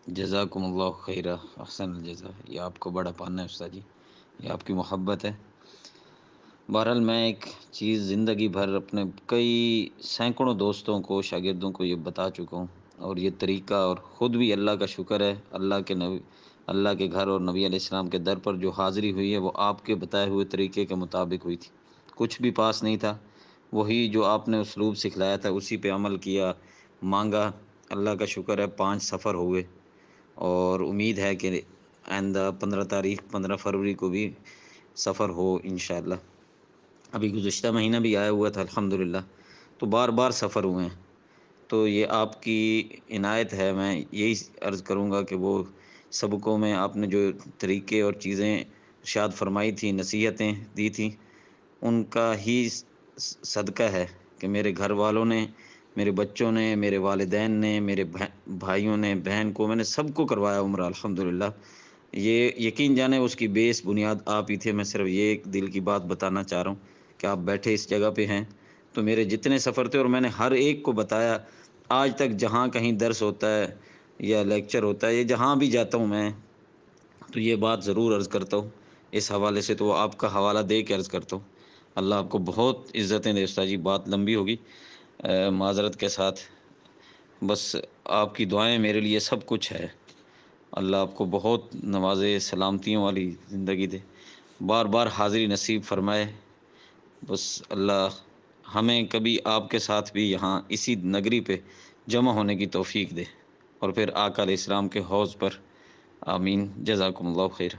جزاکم اللہ خیرہ، احسن الجزا۔ یہ آپ کو بڑا پانا ہے استاد جی، یہ آپ کی محبت ہے۔ بہرحال میں ایک چیز زندگی بھر اپنے کئی سینکڑوں دوستوں کو، شاگردوں کو یہ بتا چکا ہوں، اور یہ طریقہ، اور خود بھی اللہ کا شکر ہے، اللہ کے گھر اور نبی علیہ السلام کے در پر جو حاضری ہوئی ہے وہ آپ کے بتائے ہوئے طریقے کے مطابق ہوئی تھی۔ کچھ بھی پاس نہیں تھا، وہی جو آپ نے اسلوب سکھلایا تھا اسی پہ عمل کیا، مانگا۔ اللہ کا شکر ہے 5 سفر ہوئے، اور امید ہے کہ آئندہ 15 فروری کو بھی سفر ہو انشاءاللہ۔ ابھی گزشتہ مہینہ بھی آیا ہوا تھا الحمدللہ، تو بار بار سفر ہوئے ہیں۔ تو یہ آپ کی عنایت ہے، میں یہی عرض کروں گا کہ وہ سبقوں میں آپ نے جو طریقے اور چیزیں ارشاد فرمائی تھیں، نصیحتیں دی تھیں، ان کا ہی صدقہ ہے کہ میرے گھر والوں نے، میرے بچوں نے، میرے والدین نے، میرے بھائیوں نے، بہن کو، میں نے سب کو کروایا عمرہ الحمدللہ۔ یہ یقین جانے اس کی بیس بنیاد آپ ہی تھے۔ میں صرف یہ ایک دل کی بات بتانا چاہ رہا ہوں کہ آپ بیٹھے اس جگہ پہ ہیں، تو میرے جتنے سفر تھے اور میں نے ہر ایک کو بتایا، آج تک جہاں کہیں درس ہوتا ہے یا لیکچر ہوتا ہے یا جہاں بھی جاتا ہوں میں، تو یہ بات ضرور عرض کرتا ہوں۔ اس حوالے سے تو آپ کا حوالہ دے کے عرض کرتا ہوں۔ اللہ آپ کو بہت عزتیں دے استاد جی، بات لمبی ہوگی، معذرت کے ساتھ۔ بس آپ کی دعائیں میرے لیے سب کچھ ہے۔ اللہ آپ کو بہت نوازے، سلامتیوں والی زندگی دے، بار بار حاضری نصیب فرمائے۔ بس اللہ ہمیں کبھی آپ کے ساتھ بھی یہاں اسی نگری پہ جمع ہونے کی توفیق دے، اور پھر آقا علیہ السلام کے حوض پر۔ آمین، جزاکم اللہ خیر۔